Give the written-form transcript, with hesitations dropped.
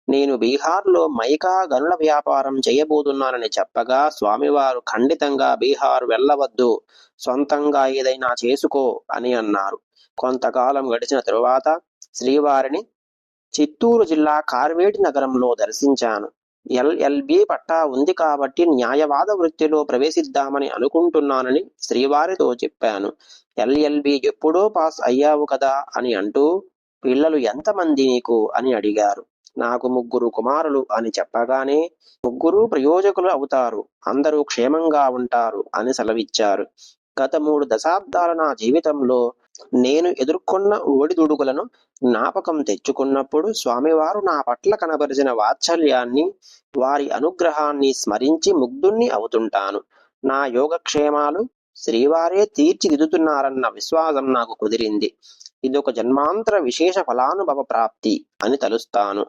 నేను బీహార్లో మైకా గనుల వ్యాపారం చేయబోతున్నానని చెప్పగా స్వామివారు ఖండితంగా బీహారు వెళ్ళవద్దు, సొంతంగా ఏదైనా చేసుకో అని అన్నారు. కొంతకాలం గడిచిన తరువాత శ్రీవారిని చిత్తూరు జిల్లా కార్వేటి నగరంలో దర్శించాను. ఎల్ఎల్బి పట్టా ఉంది కాబట్టి న్యాయవాద వృత్తిలో ప్రవేశిద్దామని అనుకుంటున్నానని శ్రీవారితో చెప్పాను. ఎల్ఎల్బి ఎప్పుడో పాస్ అయ్యావు కదా అని అంటూ, పిల్లలు ఎంతమంది నీకు అని అడిగారు. నాకు 3 కుమారులు అని చెప్పగానే, 3 ప్రయోజకులు అవుతారు, అందరూ క్షేమంగా ఉంటారు అని సెలవిచ్చారు. గత 3 దశాబ్దాల నా జీవితంలో నేను ఎదుర్కొన్న ఒడిదుడుకులను జ్ఞాపకం తెచ్చుకున్నప్పుడు స్వామివారు నా పట్ల కనబరిచిన వాత్సల్యాన్ని, వారి అనుగ్రహాన్ని స్మరించి ముగ్ధుణ్ణి అవుతుంటాను. నా యోగక్షేమాలు శ్రీవారే తీర్చిదిద్దుతున్నారన్న విశ్వాసం నాకు కుదిరింది. ఇదొక జన్మాంతర విశేష ఫలానుభవ ప్రాప్తి అని తలుస్తాను.